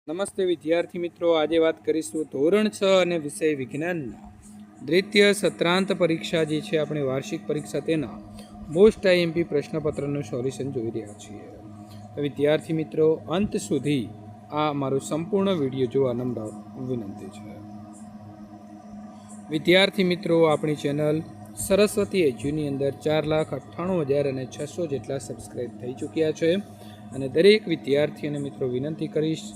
નમસ્તે વિદ્યાર્થી મિત્રો, આજે વાત કરીશું ધોરણ 6 અને વિષય વિજ્ઞાનના દ્વિતીય સત્રાંત પરીક્ષા જે છે આપણી વાર્ષિક પરીક્ષા તેના મોસ્ટ આઈએમપી પ્રશ્નપત્રનું સોલ્યુશન જોઈ રહ્યા છીએ. તો વિદ્યાર્થી મિત્રો, અંત સુધી આ મારું સંપૂર્ણ વિડીયો જોવા નમ્ર વિનંતી છે. વિદ્યાર્થી મિત્રો, આપણી ચેનલ સરસ્વતી એજ્યુની અંદર 4,98,600 જેટલા સબસ્ક્રાઈબ થઈ ચૂક્યા છે અને દરેક વિદ્યાર્થીઓને મિત્રો વિનંતી કરીશ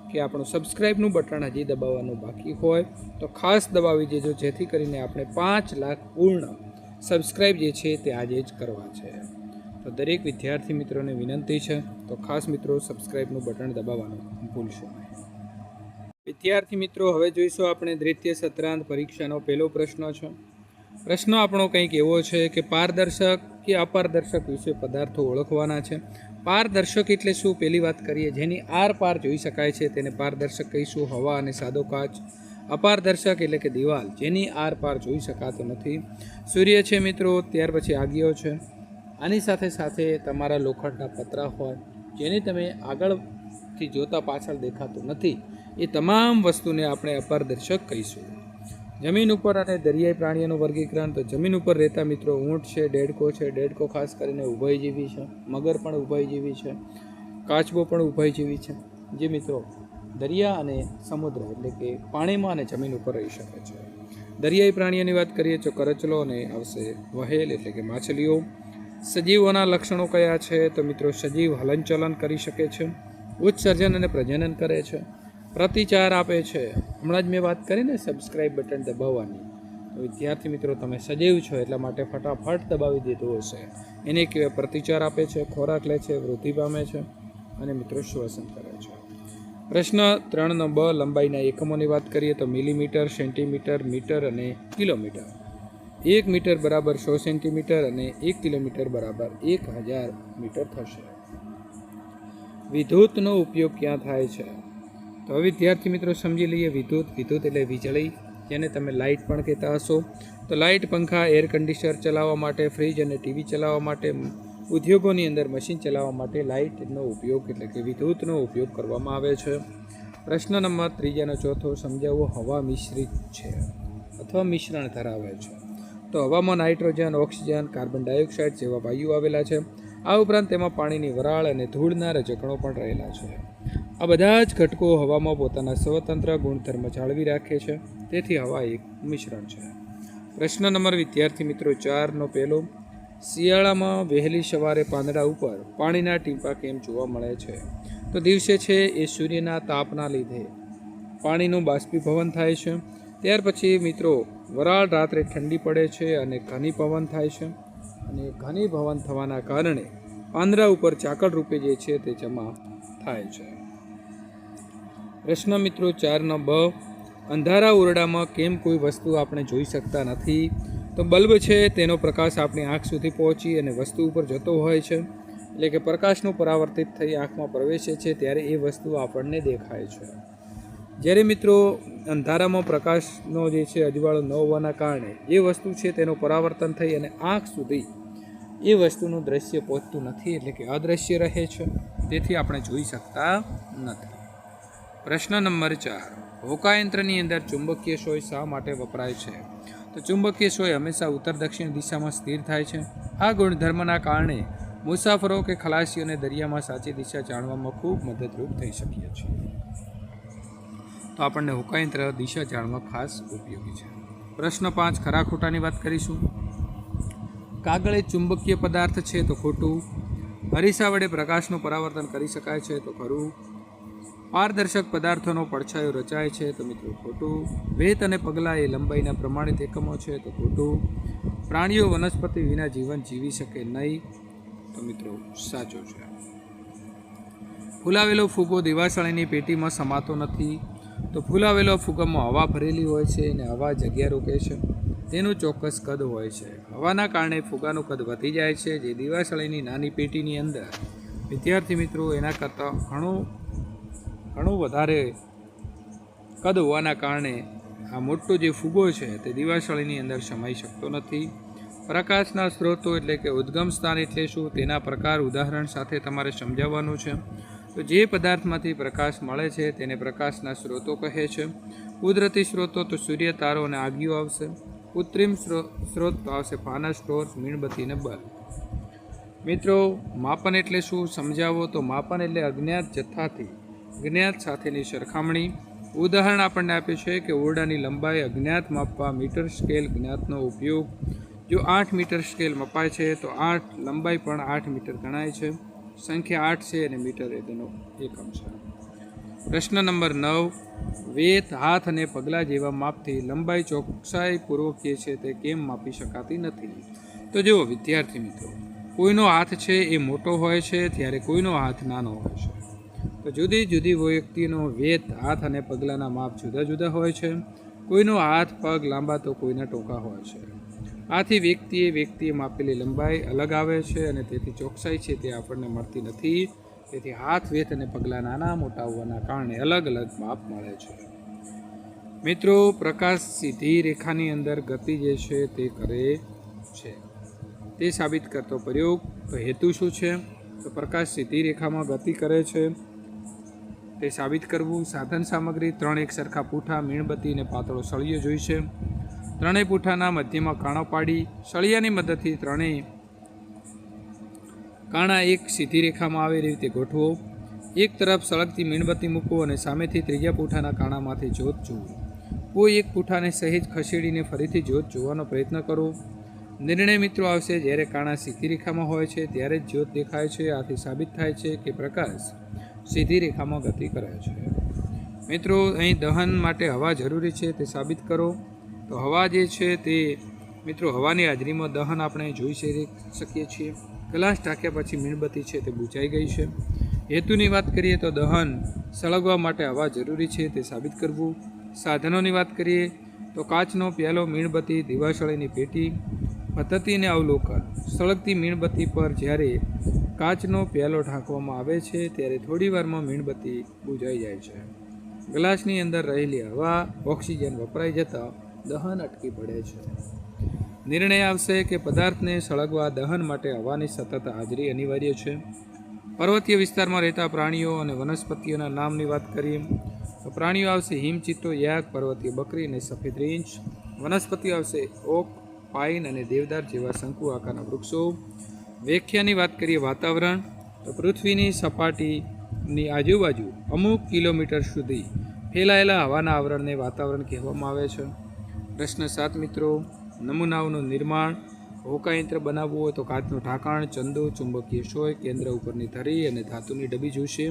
કે આપણું સબસ્ક્રાઈબનું બટન હજી દબાવવાનું બાકી હોય તો ખાસ દબાવી દેજો, જેથી કરીને આપણે 5 લાખ પૂર્ણ સબસ્ક્રાઈબ જે છે તે આજે જ કરવા છે. તો દરેક વિદ્યાર્થી મિત્રોને વિનંતી છે, તો ખાસ મિત્રો સબસ્ક્રાઈબનું બટન દબાવવાનું ભૂલશો નહીં. વિદ્યાર્થી મિત્રો, હવે જોઈશું આપણે દ્વિતીય સત્રાંત પરીક્ષાનો પહેલો પ્રશ્ન છે. પ્રશ્ન આપણો કંઈક એવો છે કે પારદર્શક કે અપારદર્શક વિશે પદાર્થો ઓળખવાના છે. પારદર્શક એટલે શું, પહેલી વાત કરીએ. જેની આર પાર જોઈ શકાય છે તેને પારદર્શક કહીશું, હવા અને સાદો કાચ. અપારદર્શક એટલે કે દિવાલ, જેની આર પાર જોઈ શકાતો નથી. સૂર્ય છે મિત્રો, ત્યાર પછી આગિયો છે. આની સાથે સાથે તમારા લોખંડના પતરા હોય જેને તમે આગળથી જોતા પાછળ દેખાતું નથી, એ તમામ વસ્તુને આપણે અપારદર્શક કહીશું. જમીન ઉપર અને દરિયાઈ પ્રાણીઓનું વર્ગીકરણ. તો જમીન ઉપર રહેતા મિત્રો ઊંટ છે, ડેડકો છે. ડેડકો ખાસ કરીને ઉભયજીવી છે. મગર પણ ઉભયજીવી છે. કાચબો પણ ઉભયજીવી છે, જે મિત્રો દરિયા અને સમુદ્ર એટલે કે પાણીમાં અને જમીન ઉપર રહી શકે છે. દરિયાઈ પ્રાણીઓની વાત કરીએ તો કરચલો અને આવશે વહેલ એટલે કે માછલીઓ. સજીવોના લક્ષણો કયા છે, તો મિત્રો સજીવ હલનચલન કરી શકે છે, ઉત્સર્જન અને પ્રજનન કરે છે, પ્રતિચાર આપે છે. હમણાં જ મેં વાત કરીને સબસ્ક્રાઈબ બટન દબાવવાની, તો વિદ્યાર્થી મિત્રો તમે સજીવ છો એટલા માટે ફટાફટ દબાવી દીધું હશે. એને કહેવાય પ્રતિચાર આપે છે, ખોરાક લે છે, વૃદ્ધિ પામે છે અને મિત્રો શ્વસન કરે છે. પ્રશ્ન 3 બ, લંબાઈના એકમોની વાત કરીએ તો મિલીમીટર, સેન્ટીમીટર, મીટર અને કિલોમીટર. 1 મીટર બરાબર 100 સેન્ટીમીટર અને 1 કિલોમીટર બરાબર 1000 મીટર થશે. વિદ્યુતનો ઉપયોગ ક્યાં થાય છે, તો વિદ્યાર્થી મિત્રો સમજી લઈએ. વિદ્યુત એટલે વીજળી, જેને તમે લાઇટ પણ કહેતા હશો. તો લાઇટ, પંખા, એર કન્ડિશનર ચલાવવા માટે, ફ્રીજ અને ટીવી ચલાવવા માટે, ઉદ્યોગોની અંદર મશીન ચલાવવા માટે લાઇટનો ઉપયોગ એટલે કે વિદ્યુતનો ઉપયોગ કરવામાં આવે છે. પ્રશ્ન નંબર 3 અને 4 સમજાવો. હવા મિશ્રિત છે અથવા મિશ્રણ ધરાવે છે. તો હવામાં નાઇટ્રોજન, ઓક્સિજન, કાર્બન ડાયોક્સાઇડ જેવા વાયુ આવેલા છે. આ ઉપરાંત તેમાં પાણીની વરાળ અને ધૂળના રજકણો પણ રહેલા છે. આ બધા જ ઘટકો હવામાં પોતાના સ્વતંત્ર ગુણધર્મ જાળવી રાખે છે, તેથી હવા એક મિશ્રણ છે. પ્રશ્ન નંબર વિદ્યાર્થી મિત્રો 4 પહેલો, શિયાળામાં વહેલી સવારે પાંદડા ઉપર પાણીના ટીપાં કેમ જોવા મળે છે, તો દિવસે છે એ સૂર્યના તાપના લીધે પાણીનું બાષ્પીભવન થાય છે. ત્યાર પછી મિત્રો વરાળ રાત્રે ઠંડી પડે છે અને ઘનીભવન થાય છે, અને ઘનીભવન થવાના કારણે પાંદડા ઉપર ચાકળ રૂપે જે છે તે જમા થાય છે. પ્રશ્ન મિત્રો 4 બ, અંધારા ઓરડામાં કેમ કોઈ વસ્તુ આપણે જોઈ શકતા નથી, તો બલ્બ છે તેનો પ્રકાશ આપણી આંખ સુધી પહોંચી અને વસ્તુ ઉપર જતો હોય છે, એટલે કે પ્રકાશનું પરાવર્તિત થઈ આંખમાં પ્રવેશે છે ત્યારે એ વસ્તુ આપણને દેખાય છે. જ્યારે મિત્રો અંધારામાં પ્રકાશનો જે છે અજવાળો ન હોવાના કારણે જે વસ્તુ છે તેનું પરાવર્તન થઈ અને આંખ સુધી એ વસ્તુનું દ્રશ્ય પહોંચતું નથી, એટલે કે અદૃશ્ય રહે છે, તેથી આપણે જોઈ શકતા નથી. પ્રશ્ન નંબર 4, હોકાયંત્રની અંદર ચુંબકીય સોય શા માટે વપરાય છે, તો ચુંબકીય સોય હંમેશા ઉત્તર દક્ષિણ દિશામાં સ્થિર થાય છે. આ ગુણધર્મના કારણે મુસાફરો કે ખલાસીઓને દરિયામાં સાચી દિશા જાણવામાં ખૂબ મદદરૂપ થઈ શકીએ છીએ. તો આપણને હોકાયંત્ર દિશા જાણવા ખાસ ઉપયોગી છે. પ્રશ્ન 5, ખરા ખોટાની વાત કરીશું. કાગળ એ ચુંબકીય પદાર્થ છે, તો ખોટું. અરીસા વડે પ્રકાશનું પરાવર્તન કરી શકાય છે, તો ખરું. પારદર્શક પદાર્થોનો પડછાયો રચાય છે, તો મિત્રો ખોટું. વેત અને પગલાં એ લંબાઈના પ્રમાણિત એકમો છે, તો ખોટું. પ્રાણીઓ વનસ્પતિ વિના જીવન જીવી શકે નહીં, તો મિત્રો સાચું છે. ફૂલાવેલો ફૂગો દિવાસળીની પેટીમાં સમાતો નથી, તો ફૂલાવેલો ફૂગામાં હવા ભરેલી હોય છે અને હવા જગ્યા રોકે છે, તેનું ચોક્કસ કદ હોય છે. હવાના કારણે ફુગાનું કદ વધી જાય છે, જે દિવાસળીની નાની પેટીની અંદર વિદ્યાર્થી મિત્રો એના કરતાં ઘણું વધારે કદ હોવાના કારણે આ મોટો જે ફુગો છે તે દિવાસળીની અંદર સમાઈ શકતો નથી. પ્રકાશના સ્ત્રોતો એટલે કે ઉદ્ગમ સ્થાન એટલે શું, તેના પ્રકાર ઉદાહરણ સાથે તમારે સમજાવવાનું છે. તો જે પદાર્થમાંથી પ્રકાશ મળે છે તેને પ્રકાશના સ્ત્રોતો કહે છે. કુદરતી સ્ત્રોતો તો સૂર્ય, તારો અને આગિયો આવશે. કૃત્રિમ સ્ત્રોત તો આવશે ફાનસ, ટોર્ચ, મીણબત્તી અને બલ્બ. મિત્રો, માપન એટલે શું સમજાવો તો માપન એટલે અજ્ઞાત જથ્થાથી જ્ઞાત સાથેની સરખામણી. ઉદાહરણ આપણને આપ્યું છે કે ઓરડાની લંબાઈ અજ્ઞાત માપવા મીટર સ્કેલ જ્ઞાતનો ઉપયોગ. જો 8 મીટર સ્કેલ મપાય છે તો 8 લંબાઈ પણ 8 મીટર ગણાય છે. સંખ્યા 8 છે અને મીટર એ તેનો એકમ છે. પ્રશ્ન નંબર 9, વેત, હાથ અને પગલાં જેવા માપથી લંબાઈ ચોકસાઈપૂર્વક જે છે તે કેમ માપી શકાતી નથી? તો જુઓ વિદ્યાર્થી મિત્રો, કોઈનો હાથ છે એ મોટો હોય છે ત્યારે કોઈનો હાથ નાનો હોય છે. તો જુદી જુદી વ્યક્તિનો વેત, હાથ અને પગલાંના માપ જુદા જુદા હોય છે. કોઈનો હાથ પગ લાંબા તો કોઈના ટૂંકા હોય છે. આથી વ્યક્તિએ માપેલી લંબાઈ અલગ આવે છે અને તેથી ચોકસાઈ છે તે આપણને મળતી નથી. તેથી હાથ, વેત અને પગલાં નાના મોટા હોવાના કારણે અલગ અલગ માપ મળે છે. મિત્રો, પ્રકાશ સીધી રેખાની અંદર ગતિ જે છે તે કરે છે તે સાબિત કરતો પ્રયોગ. તો હેતુ શું છે? તો પ્રકાશ સીધી રેખામાં ગતિ કરે છે તે સાબિત કરવું. સાધન સામગ્રી 3 એક સરખા પૂંઠા, મીણબત્તી અને પાતળો સળિયો જોઈશે. 3 પૂંઠાના મધ્યમાં કાણો પાડી સળિયાની મદદથી 3 કાણા એક સીધી રેખામાં આવે એ રીતે ગોઠવો. એક તરફ સળગતી મીણબત્તી મૂકો અને સામેથી ત્રીજા પૂંઠાના કાણામાંથી જ્યોત જુઓ. કોઈ એક પૂંઠાને સહેજ ખસેડીને ફરીથી જ્યોત જોવાનો પ્રયત્ન કરો. નિર્ણય મિત્રો આવશે જ્યારે કાણા સીધી રેખામાં હોય છે ત્યારે જ જ્યોત દેખાય છે. આથી સાબિત થાય છે કે પ્રકાશ સીધી રેખામાં ગતિ કરે છે. મિત્રો, અહીં દહન માટે હવા જરૂરી છે તે સાબિત કરો. તો હવા જે છે તે મિત્રો હવાની હાજરીમાં દહન આપણે જોઈ શકીએ છીએ. ગ્લાસ ઢાંક્યા પછી મીણબત્તી છે તે બુઝાઈ ગઈ છે. હેતુની વાત કરીએ તો દહન સળગવા માટે હવા જરૂરી છે તે સાબિત કરવું. સાધનોની વાત કરીએ તો કાચનો પ્યાલો, મીણબત્તી, દીવાસળીની પેટી. પદ્ધતિને અવલોકન. સળગતી મીણબત્તી પર જ્યારે કાચનો પ્યાલો ઢાંકવામાં આવે છે ત્યારે થોડી વારમાં મીણબત્તી બુઝાઈ જાય છે. ગ્લાસની અંદર રહેલી હવા, ઓક્સિજન વપરાઈ જતાં દહન અટકી પડે છે. નિર્ણય આવશે કે પદાર્થને સળગવા દહન માટે હવાની સતત હાજરી અનિવાર્ય છે. પર્વતીય વિસ્તારમાં રહેતા પ્રાણીઓ અને વનસ્પતિઓના નામની વાત કરીએ તો પ્રાણીઓ આવશે હિમચિત્તો, યાક, પર્વતીય બકરી અને સફેદ રીંછ. વનસ્પતિઓ આવશે ઓક, પાઇન અને દેવદાર જેવા શંકુ આકારના વૃક્ષો. વ્યાખ્યાની વાત કરીએ વાતાવરણ તો પૃથ્વીની સપાટીની આજુબાજુ અમુક કિલોમીટર સુધી ફેલાયેલા હવાના આવરણને વાતાવરણ કહેવામાં આવે છે. પ્રશ્ન 7 મિત્રો, નમૂનાઓનું નિર્માણ. હોકાયંત્ર બનાવવું હોય તો કાચનું ઢાંકણ, ચંદો, ચુંબકીય સોય, કેન્દ્ર ઉપરની ધરી અને ધાતુની ડબ્બી જોઈશે.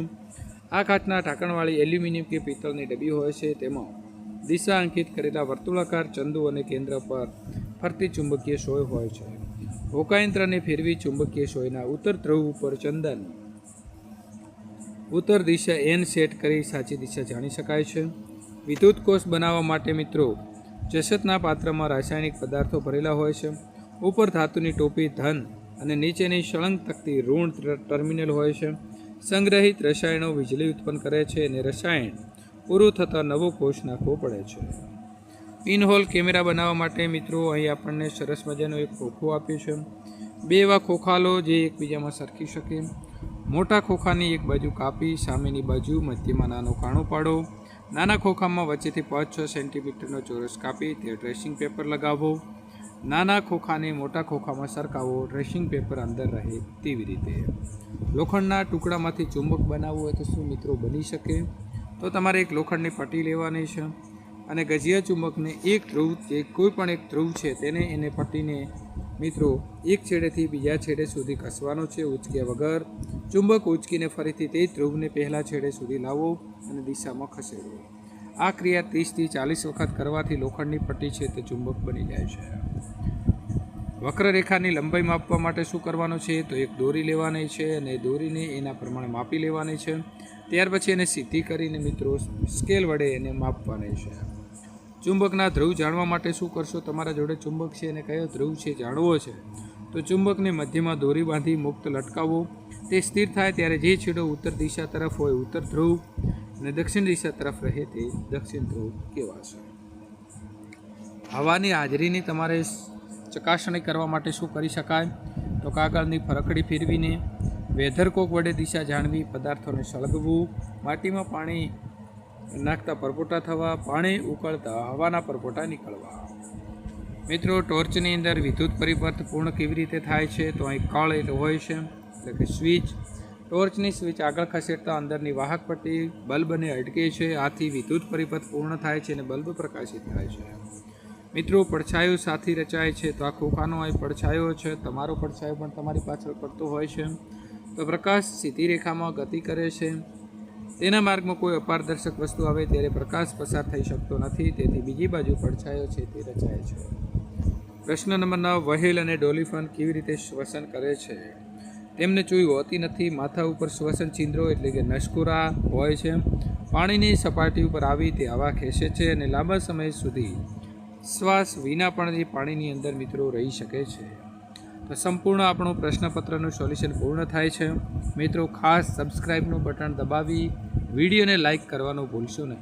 આ કાચના ઢાંકણવાળી એલ્યુમિનિયમ કે પિત્તળની ડબ્બી હોય છે. તેમાં દિશા અંકિત કરેલા વર્તુળાકાર ચંદો અને કેન્દ્ર પર ફરતી ચુંબકીય સોય હોય છે. હોકાયંત્રને ફેરવી ચુંબકીય સોયના ઉત્તર ધ્રુવ ઉપર ચંદન ઉત્તર દિશા એન સેટ કરી સાચી દિશા જાણી શકાય છે. વિદ્યુત કોષ બનાવવા માટે મિત્રો જસતના પાત્રમાં રાસાયણિક પદાર્થો ભરેલા હોય છે. ઉપર ધાતુની ટોપી ધન અને નીચેની સળંગ તકતી ઋણ ટર્મિનલ હોય છે. સંગ્રહિત રસાયણો વીજળી ઉત્પન્ન કરે છે અને રસાયણ પૂરું થતાં નવો કોષ નાખવો પડે છે. પિનહોલ કેમેરા બનાવવા માટે મિત્રો અહીં આપણને સરસ મજાનું એક ખોખું આપ્યું છે. 2 એવા ખોખા લો જે એકબીજામાં સરકી શકે. મોટા ખોખાની એક બાજુ કાપી સામેની બાજુ મધ્યમાં નાનો કાણો પાડો. નાના ખોખામાં વચ્ચેથી 5-6 સેન્ટીમીટરનો ચોરસ કાપી તે ડ્રેસિંગ પેપર લગાવો. નાના ખોખાને મોટા ખોખામાં સરકાવો. ડ્રેસિંગ પેપર અંદર રહે તેવી રીતે. લોખંડના ટુકડામાંથી ચુંબક બનાવવું હોય તો શું મિત્રો બની શકે? તો તમારે એક લોખંડની પટ્ટી લેવાની છે અને ગજિયા ચુંબકને એક ધ્રુવ જે કોઈ પણ એક ધ્રુવ છે એને પટ્ટીને મિત્રો એક છેડેથી બીજા છેડે સુધી ઘસવાનો છે ઉંચક્યા વગર. ચુંબક ઉંચકીને ફરીથી તે ધ્રુવને પહેલા છેડે સુધી લાવો અને દિશામાં ખસેડો. આ ક્રિયા 30 થી 40 વખત કરવાથી લોખંડની પટ્ટી છે તે ચુંબક બની જાય છે. વક્રરેખાની લંબાઈ માપવા માટે શું કરવાનું છે? તો એક દોરી લેવાની છે અને દોરીને એના પ્રમાણે માપી લેવાની છે. ત્યાર પછી એને સીધી કરીને મિત્રો સ્કેલ વડે એને માપવાની છે. ચુંબકના ધ્રુવ જાણવા માટે શું કરશો? તમારા જોડે ચુંબક છે અને કયો ધ્રુવ છે જાણવો છે તો ચુંબકને મધ્યમાં દોરી બાંધી મુક્ત લટકાવો. તે સ્થિર થાય ત્યારે જે છેડો ઉત્તર દિશા તરફ હોય ઉત્તર ધ્રુવ અને દક્ષિણ દિશા તરફ રહે તે દક્ષિણ ધ્રુવ કહેવાશે. હવાની હાજરીની તમારે ચકાસણી કરવા માટે શું કરી શકાય? તો કાગળની ફરકડી ફેરવીને વેધરકોક વડે દિશા જાણવી, પદાર્થોને સળગવું, માટીમાં પાણી નાખતા પરપોટા થવા, પાણી ઉકળતા હવાના પરપોટા નીકળવા. મિત્રો, ટોર્ચની અંદર વિદ્યુત પરિપથ પૂર્ણ કેવી રીતે થાય છે? તો અહીં કળ એટલે હોય છે, એટલે કે સ્વિચ. ટોર્ચની સ્વિચ આગળ ખસેડતા અંદરની વાહક પટ્ટી બલ્બને અટકે છે. આથી વિદ્યુત પરિપથ પૂર્ણ થાય છે અને બલ્બ પ્રકાશિત થાય છે. મિત્રો, પડછાયો સાથી રચાય છે. તો આ ખોખાનો અહીં પડછાયો છે, તમારો પડછાયો પણ તમારી પાછળ પડતો હોય છે. તો પ્રકાશ સીધી રેખામાં ગતિ કરે છે. તેના માર્ગમાં કોઈ અપારદર્શક વસ્તુ આવે ત્યારે પ્રકાશ પસાર થઈ શકતો નથી, તેથી બીજી બાજુ પડછાયો છે તે રચાય છે. પ્રશ્ન નંબર 9. વહેલ અને ડોલિફન કેવી રીતે શ્વસન કરે છે? તેમને ચૂઈ હોતી નથી. માથા ઉપર શ્વસન છિદ્રો એટલે કે નસકોરા હોય છે. પાણીની સપાટી ઉપર આવી તે હવા ખેંચે છે અને લાંબા સમય સુધી શ્વાસ વિના પણ એ પાણીની અંદર મિત્રો રહી શકે છે. તો સંપૂર્ણ આપણું પ્રશ્નપત્રનું સોલ્યુશન પૂર્ણ થાય છે. મિત્રો, ખાસ સબસ્ક્રાઈબનું બટન દબાવી વિડીયોને લાઇક કરવાનું ભૂલશો નહીં.